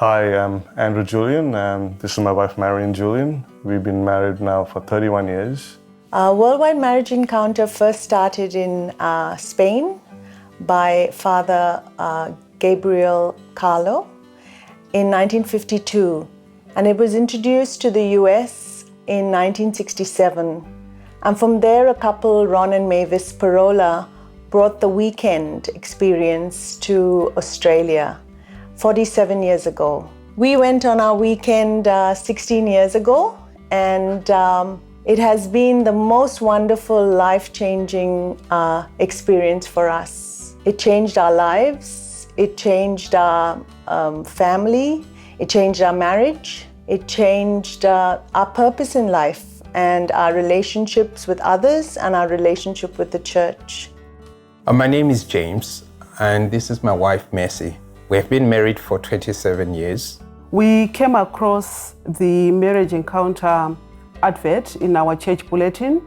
Hi, I'm Andrew Julian, and this is my wife Marion Julian. We've been married now for 31 years. Worldwide Marriage Encounter first started in Spain by Father Gabriel Carlo in 1952, and it was introduced to the US in 1967. And from there, a couple, Ron and Mavis Parola, brought the weekend experience to Australia 47 years ago. We went on our weekend 16 years ago, and it has been the most wonderful, life-changing experience for us. It changed our lives, it changed our family, it changed our marriage, it changed our purpose in life and our relationships with others and our relationship with the church. My name is James, and this is my wife, Mercy. We have been married for 27 years. We came across the Marriage Encounter advert in our church bulletin,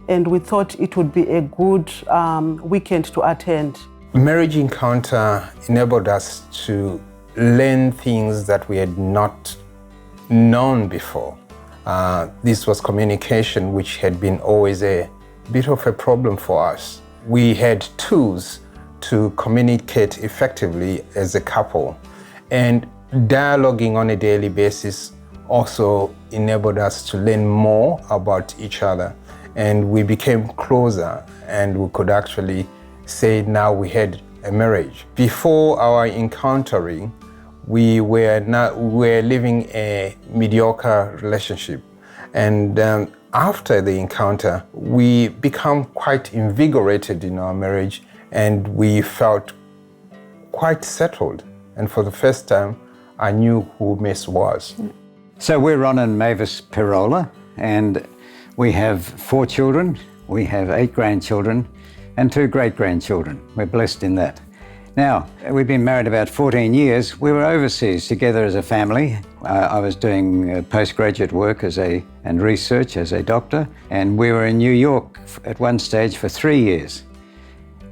and we thought it would be a good weekend to attend. Marriage Encounter enabled us to learn things that we had not known before. This was communication, which had been always a bit of a problem for us. We had tools to communicate effectively as a couple, and dialoguing on a daily basis also enabled us to learn more about each other, and we became closer, and we could actually say now we had a marriage. Before our encountering, we were living a mediocre relationship, and after the encounter, we become quite invigorated in our marriage, and we felt quite settled. And for the first time, I knew who Miss was. So we're Ron and Mavis Parola, and we have 4 children. We have 8 grandchildren and 2 great-grandchildren. We're blessed in that. Now, we've been married about 14 years. We were overseas together as a family. I was doing postgraduate work and research as a doctor, and we were in New York at one stage for 3 years.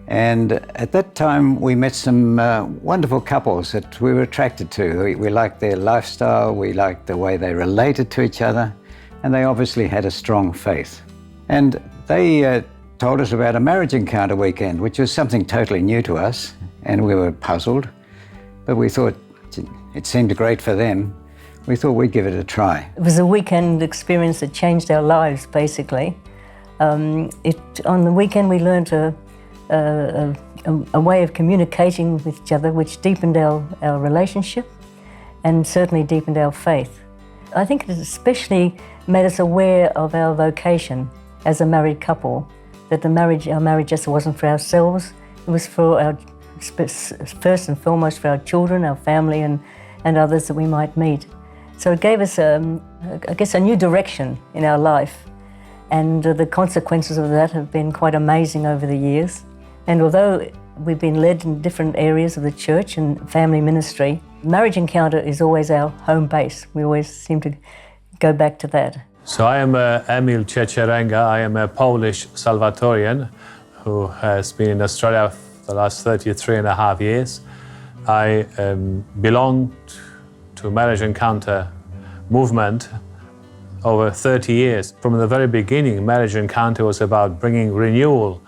And at that time, we met some wonderful couples that we were attracted to. We liked their lifestyle, we liked the way they related to each other, and they obviously had a strong faith. And they told us about a marriage encounter weekend, which was something totally new to us, and we were puzzled, but we thought it seemed great for them. We thought we'd give it a try. It was a weekend experience that changed our lives, basically. On the weekend we learned a way of communicating with each other which deepened our relationship and certainly deepened our faith. I think it especially made us aware of our vocation as a married couple, that our marriage just wasn't for ourselves, it was for our, first and foremost for our children, our family and others that we might meet. So it gave us, I guess, a new direction in our life, and the consequences of that have been quite amazing over the years. And although we've been led in different areas of the church and family ministry, Marriage Encounter is always our home base. We always seem to go back to that. So I am Emil Ciecierenga. I am a Polish Salvatorian who has been in Australia for the last 33.5 years. I belong to Marriage Encounter movement over 30 years. From the very beginning, Marriage Encounter was about bringing renewal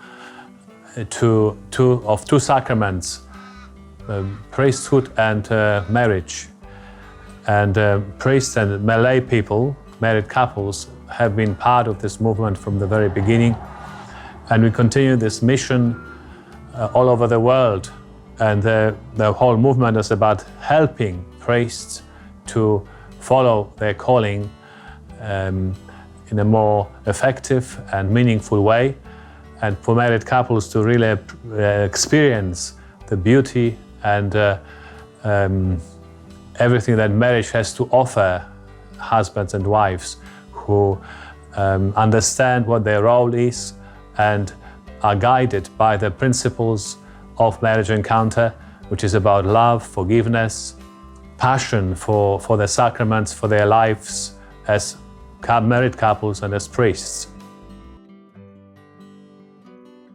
to two sacraments, priesthood and marriage. And priests and lay people, married couples, have been part of this movement from the very beginning. And we continue this mission all over the world. And the whole movement is about helping priests to follow their calling in a more effective and meaningful way, and for married couples to really experience the beauty and everything that marriage has to offer husbands and wives who understand what their role is and are guided by the principles of Marriage Encounter, which is about love, forgiveness, passion for the sacraments, for their lives as married couples and as priests.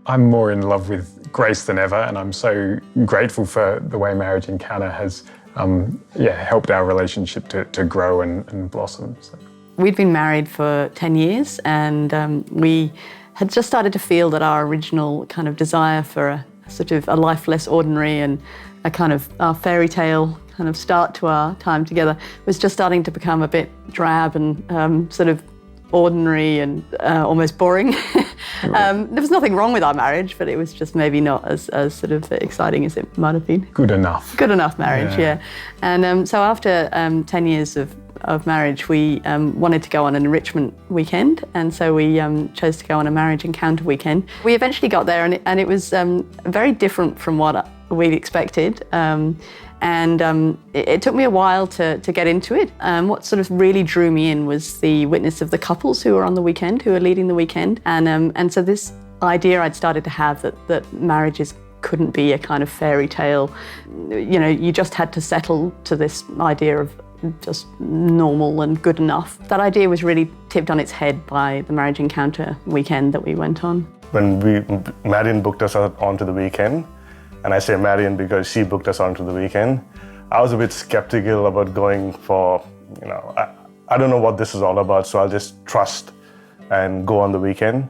I'm more in love with grace than ever, and I'm so grateful for the way Marriage Encounter has helped our relationship to grow and blossom. So. We'd been married for 10 years and we had just started to feel that our original kind of desire for a sort of a life less ordinary and a kind of fairy tale kind of start to our time together was just starting to become a bit drab and sort of ordinary and almost boring. There was nothing wrong with our marriage, but it was just maybe not as sort of exciting as it might have been. Good enough. Good enough marriage, yeah. And so after 10 years of marriage, we wanted to go on an enrichment weekend, and so we chose to go on a marriage encounter weekend. We eventually got there, and it was very different from what we'd expected. It took me a while to get into it. What sort of really drew me in was the witness of the couples who were on the weekend, who were leading the weekend. And so this idea I'd started to have that marriages couldn't be a kind of fairy tale. You know, you just had to settle to this idea of just normal and good enough. That idea was really tipped on its head by the marriage encounter weekend that we went on. When Marion booked us onto the weekend, and I say Marion because she booked us onto the weekend, I was a bit skeptical about going for, I don't know what this is all about, so I'll just trust and go on the weekend.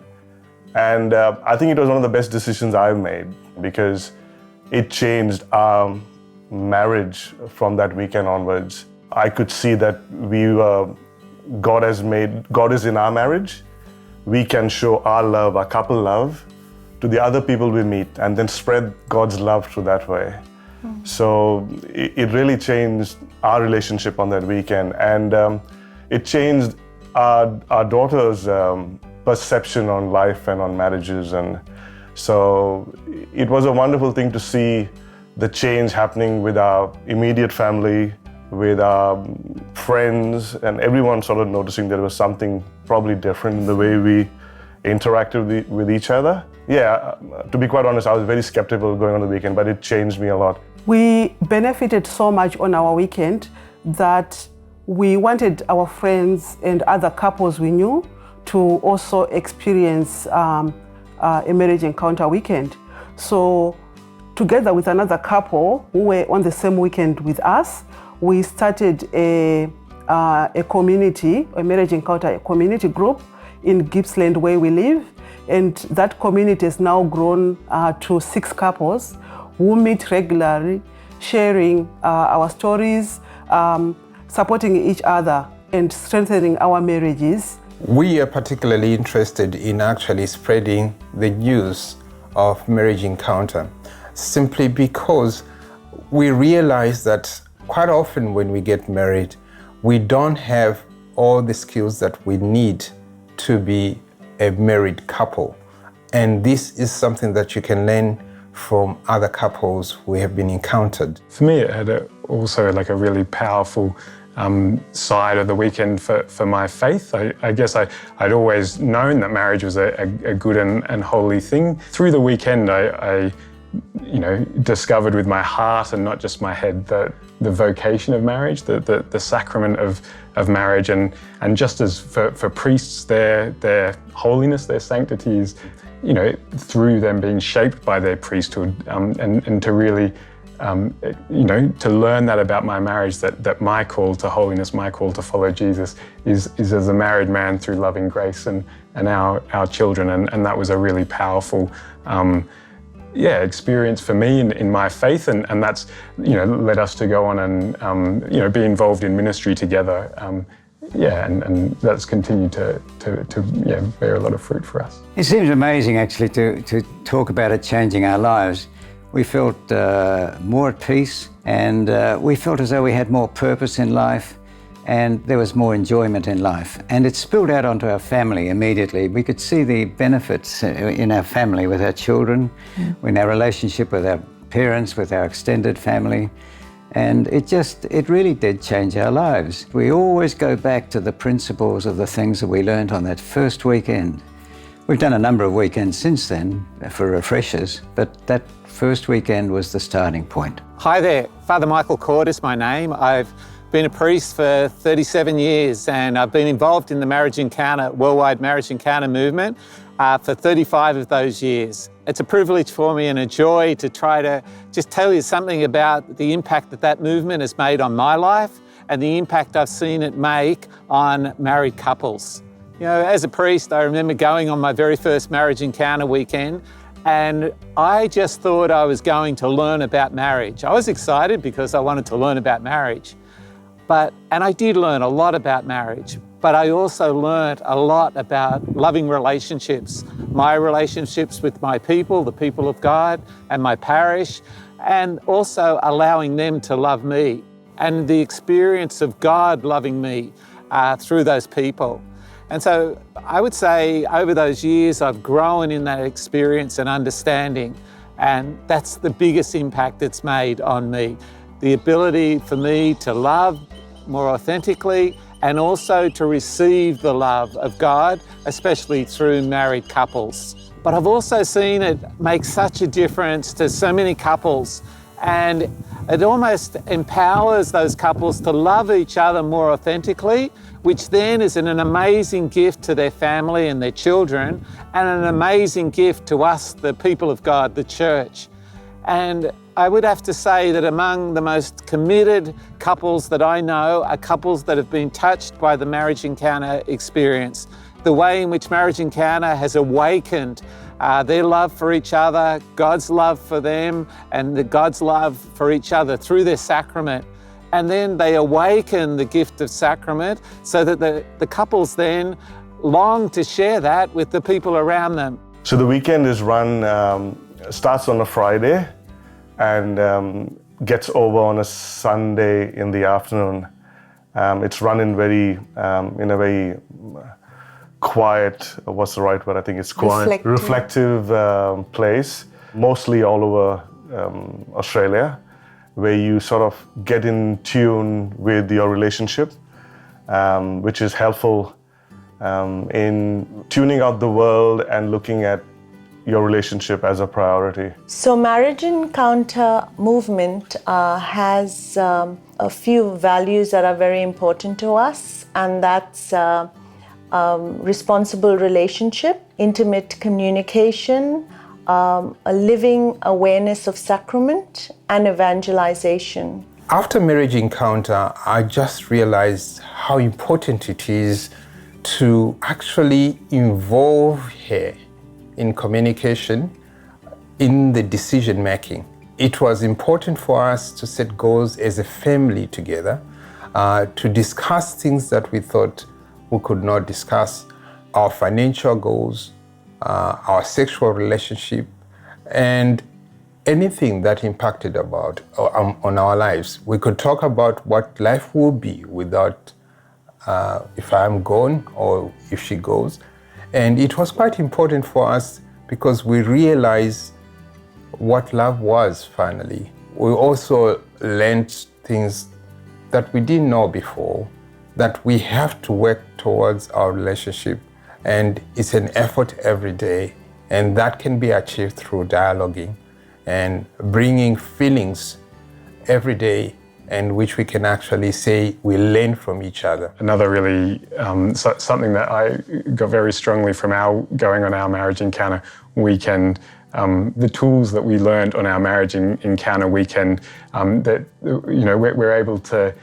And I think it was one of the best decisions I've made because it changed our marriage from that weekend onwards. I could see that God is in our marriage. We can show our love, our couple love, to the other people we meet and then spread God's love through that way. So it really changed our relationship on that weekend, and it changed our daughter's perception on life and on marriages. And so it was a wonderful thing to see the change happening with our immediate family, with our friends, and everyone sort of noticing there was something probably different in the way we interacted with each other. Yeah, to be quite honest, I was very skeptical going on the weekend, but it changed me a lot. We benefited so much on our weekend that we wanted our friends and other couples we knew to also experience a marriage encounter weekend. So together with another couple who were on the same weekend with us, we started a community, a marriage encounter community group in Gippsland where we live. And that community has now grown to 6 couples who meet regularly, sharing our stories, supporting each other and strengthening our marriages. We are particularly interested in actually spreading the news of marriage encounter, simply because we realize that quite often when we get married, we don't have all the skills that we need to be a married couple. And this is something that you can learn from other couples we have been encountered. For me, it had also like a really powerful side of the weekend for my faith. I guess I'd always known that marriage was a good and holy thing. Through the weekend, I discovered with my heart and not just my head the vocation of marriage, the sacrament of marriage, and just as for priests, their holiness, their sanctity is, through them being shaped by their priesthood, and to really, to learn that about my marriage, that my call to holiness, my call to follow Jesus is as a married man through loving grace and our children, and that was a really powerful experience for me in my faith, and that's led us to go on and be involved in ministry together. And that's continued to bear a lot of fruit for us. It seems amazing actually to talk about it changing our lives. We felt more at peace, and we felt as though we had more purpose in life, and there was more enjoyment in life. And it spilled out onto our family immediately. We could see the benefits in our family with our children, in our relationship with our parents, with our extended family. And it really did change our lives. We always go back to the principles of the things that we learned on that first weekend. We've done a number of weekends since then for refreshers, but that first weekend was the starting point. Hi there, Father Michael Cord is my name. I've been a priest for 37 years and I've been involved in the worldwide marriage encounter movement. for 35 of those years. It's a privilege for me and a joy to try to just tell you something about the impact that movement has made on my life and the impact I've seen it make on married couples. You know, as a priest, I remember going on my very first marriage encounter weekend, and I just thought I was going to learn about marriage. I was excited because I wanted to learn about marriage. And I did learn a lot about marriage, but I also learned a lot about loving relationships, my relationships with my people, the people of God, and my parish, and also allowing them to love me, and the experience of God loving me through those people. And so I would say over those years, I've grown in that experience and understanding, and that's the biggest impact it's made on me. The ability for me to love more authentically and also to receive the love of God, especially through married couples. But I've also seen it make such a difference to so many couples, and it almost empowers those couples to love each other more authentically, which then is an amazing gift to their family and their children, and an amazing gift to us, the people of God, the church. And I would have to say that among the most committed couples that I know are couples that have been touched by the marriage encounter experience. The way in which marriage encounter has awakened their love for each other, God's love for them, and God's love for each other through their sacrament. And then they awaken the gift of sacrament so that the couples then long to share that with the people around them. So the weekend is run, starts on a Friday and gets over on a Sunday in the afternoon. It's run in a very quiet, what's the right word? I think it's quiet, reflective place, mostly all over Australia, where you sort of get in tune with your relationship, which is helpful in tuning out the world and looking at your relationship as a priority. So Marriage Encounter movement has a few values that are very important to us, and that's responsible relationship, intimate communication, a living awareness of sacrament, and evangelization. After Marriage Encounter, I just realized how important it is to actually involve her in communication, in the decision making. It was important for us to set goals as a family together, to discuss things that we thought we could not discuss, our financial goals, our sexual relationship, and anything that impacted on our lives. We could talk about what life will be without if I'm gone or if she goes. And it was quite important for us because we realized what love was finally. We also learned things that we didn't know before, that we have to work towards our relationship, and it's an effort every day, and that can be achieved through dialoguing and bringing feelings every day, and which we can actually say we learn from each other. Another really, something that I got very strongly from going on our marriage encounter weekend, the tools that we learned on our marriage encounter weekend, that we're able to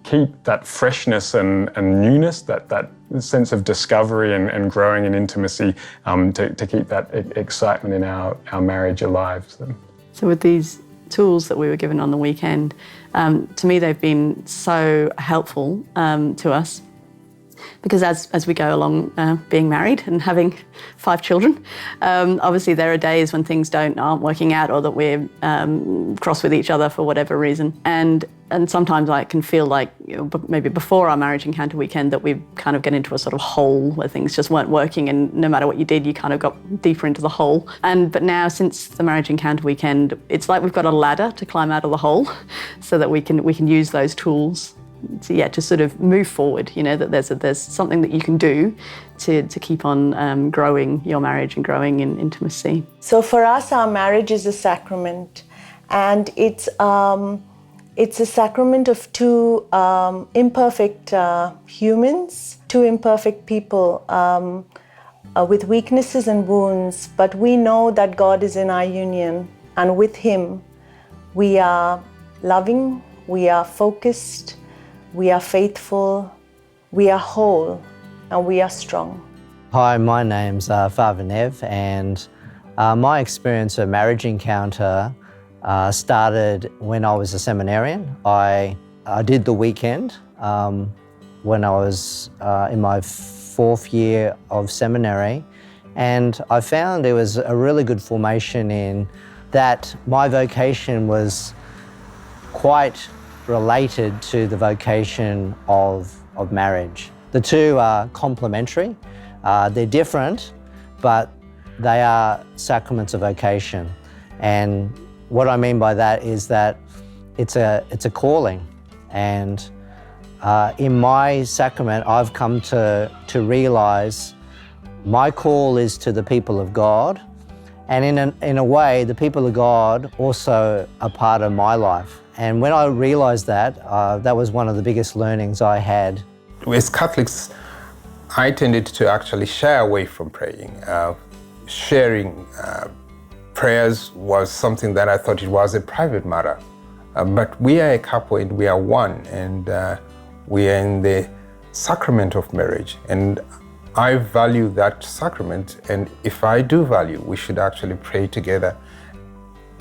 keep that freshness and newness, that sense of discovery and growing in intimacy, to keep that excitement in our marriage alive. So with these tools that we were given on the weekend, to me they've been so helpful to us, because as we go along being married and having 5 children, obviously there are days when things aren't working out, or that we're cross with each other for whatever reason. And sometimes I can feel like, maybe before our marriage encounter weekend, that we kind of get into a sort of hole where things just weren't working, and no matter what you did, you kind of got deeper into the hole. But now, since the marriage encounter weekend, it's like we've got a ladder to climb out of the hole, so that we can use those tools to sort of move forward. That there's something that you can do to keep on growing your marriage and growing in intimacy. So for us, our marriage is a sacrament, and it's a sacrament of 2 imperfect humans, 2 imperfect people with weaknesses and wounds, but we know that God is in our union, and with Him we are loving, we are focused, we are faithful, we are whole, and we are strong. Hi, my name's Father Nev, and my experience of marriage encounter started when I was a seminarian. I did the weekend when I was in my 4th year of seminary, and I found there was a really good formation in that my vocation was quite related to the vocation of marriage. The two are complementary. They're different, but they are sacraments of vocation. And what I mean by that is that it's a calling. And in my sacrament, I've come to realize my call is to the people of God. And in a way, the people of God also are part of my life. And when I realized that, that was one of the biggest learnings I had. As Catholics, I tended to actually shy away from praying. Sharing prayers was something that I thought it was a private matter. But we are a couple and we are one, and we are in the sacrament of marriage. And I value that sacrament, and if I do value, we should actually pray together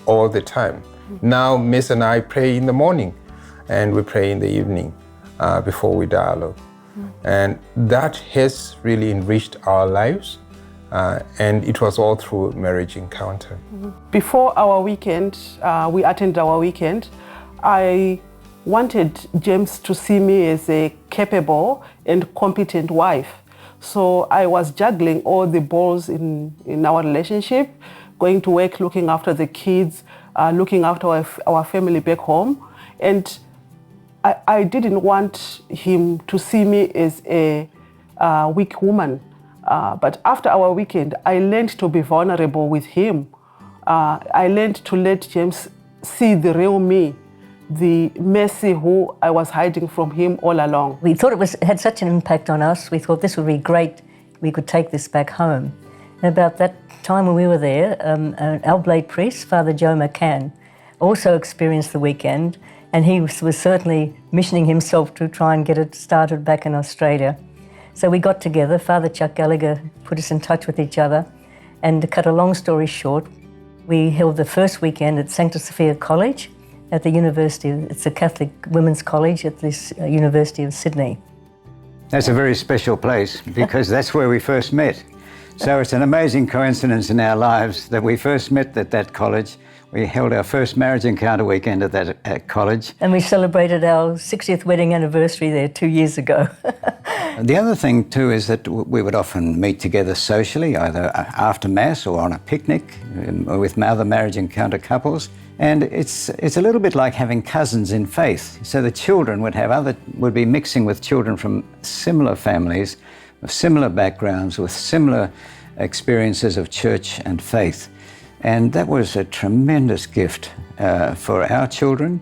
all the time. Now, Miss and I pray in the morning, and we pray in the evening before we dialogue. And that has really enriched our lives, and it was all through marriage encounter. Before our weekend, we attended our weekend, I wanted James to see me as a capable and competent wife. So I was juggling all the balls in our relationship, going to work, looking after the kids, looking after our family back home. And I didn't want him to see me as a weak woman. But after our weekend, I learned to be vulnerable with him. I learned to let James see the real me, the messy who I was hiding from him all along. We thought it had such an impact on us, we thought this would be great, we could take this back home. And about that time when we were there, an oblate priest, Father Joe McCann, also experienced the weekend, and he was certainly missioning himself to try and get it started back in Australia. So we got together, Father Chuck Gallagher put us in touch with each other, and to cut a long story short, we held the first weekend at Sancta Sophia College at the University, it's a Catholic women's college at this University of Sydney. That's a very special place because that's where we first met. So it's an amazing coincidence in our lives that we first met at that college. We held our first marriage encounter weekend at that college. And we celebrated our 60th wedding anniversary there 2 years ago. The other thing too is that we would often meet together socially, either after Mass or on a picnic with other marriage encounter couples. And it's a little bit like having cousins in faith. So the children would be mixing with children from similar families, of similar backgrounds, with similar experiences of church and faith. And that was a tremendous gift for our children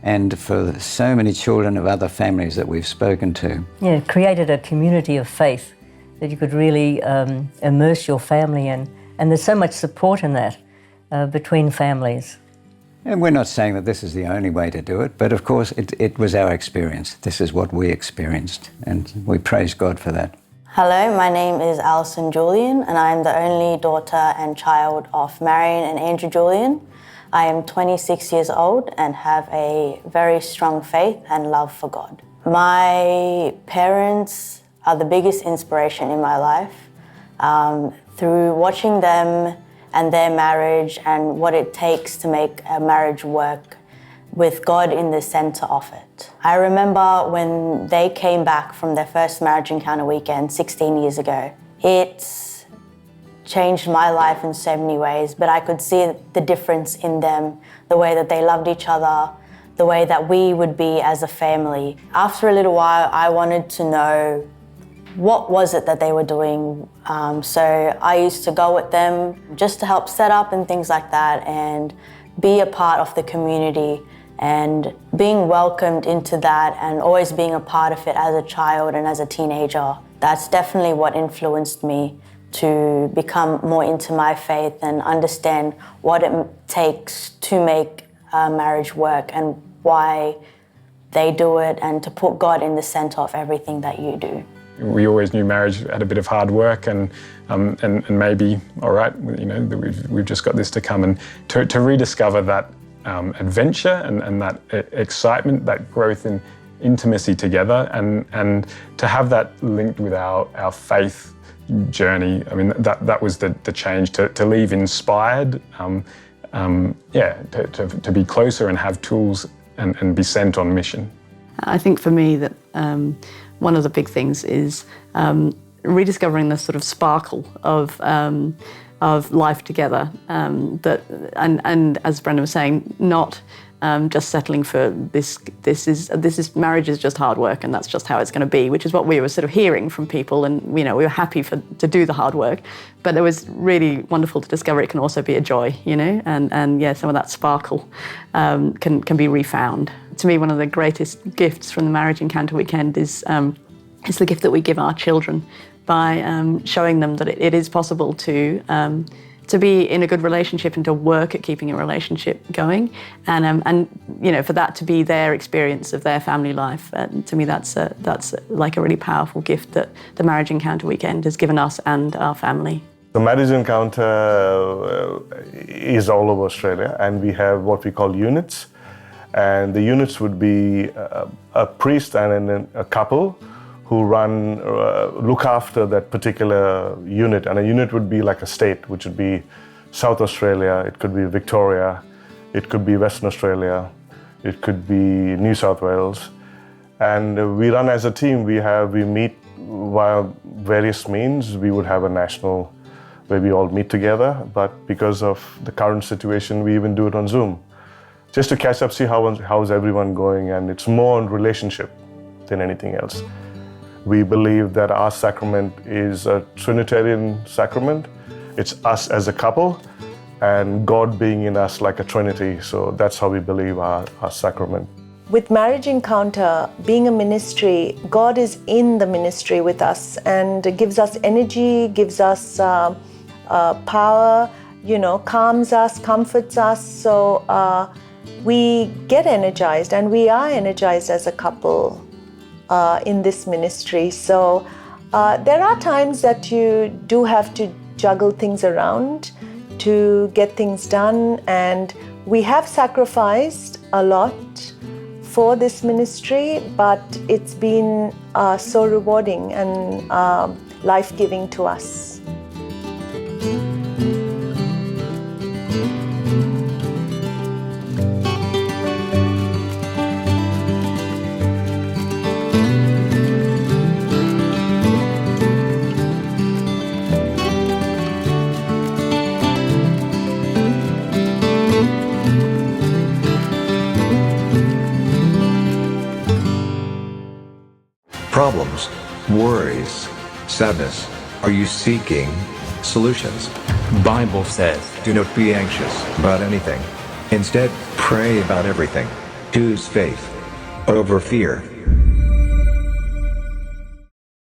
and for so many children of other families that we've spoken to. Yeah, it created a community of faith that you could really immerse your family in. And there's so much support in that between families. And we're not saying that this is the only way to do it, but of course it was our experience. This is what we experienced, and we praise God for that. Hello, my name is Alison Julian, and I am the only daughter and child of Marion and Andrew Julian. I am 26 years old and have a very strong faith and love for God. My parents are the biggest inspiration in my life. Through watching them and their marriage and what it takes to make a marriage work with God in the center of it. I remember when they came back from their first marriage encounter weekend 16 years ago. It changed my life in so many ways, but I could see the difference in them, the way that they loved each other, the way that we would be as a family. After a little while, I wanted to know what was it that they were doing. So I used to go with them just to help set up and things like that and be a part of the community and being welcomed into that and always being a part of it as a child and as a teenager. That's definitely what influenced me to become more into my faith and understand what it takes to make marriage work and why they do it, and to put God in the center of everything that you do. We always knew marriage had a bit of hard work, and maybe, all right, you know, we've just got this to come, and to rediscover that adventure and that excitement, that growth in intimacy together, and to have that linked with our faith journey. I mean, that was the change, to leave inspired, to be closer and have tools and be sent on mission. I think for me that one of the big things is rediscovering the sort of sparkle of life together. And as Brendan was saying, not just settling for this is marriage is just hard work and that's just how it's going to be, which is what we were sort of hearing from people, and you know, we were happy to do the hard work, but it was really wonderful to discover it can also be a joy, you know, and yeah, some of that sparkle can be refound. To me, one of the greatest gifts from the Marriage Encounter Weekend is the gift that we give our children by showing them that it is possible to be in a good relationship and to work at keeping a relationship going, and you know, for that to be their experience of their family life. To me, that's like a really powerful gift that the Marriage Encounter Weekend has given us and our family. The Marriage Encounter is all over Australia, and we have what we call units, and the units would be a priest and a couple who look after that particular unit. And a unit would be like a state, which would be South Australia, it could be Victoria, it could be Western Australia, it could be New South Wales. And we run as a team. We meet via various means. We would have a national where we all meet together, but because of the current situation, we even do it on Zoom. Just to catch up, see how's everyone going, and it's more on relationship than anything else. We believe that our sacrament is a Trinitarian sacrament. It's us as a couple and God being in us like a Trinity. So that's how we believe our sacrament. With Marriage Encounter being a ministry, God is in the ministry with us and gives us energy, gives us power, you know, calms us, comforts us. So we get energized, and we are energized as a couple in this ministry. So there are times that you do have to juggle things around to get things done, and we have sacrificed a lot for this ministry, but it's been so rewarding and life-giving to us. Problems, worries, sadness. Are you seeking solutions? Bible says, do not be anxious about anything. Instead, pray about everything. Choose faith over fear.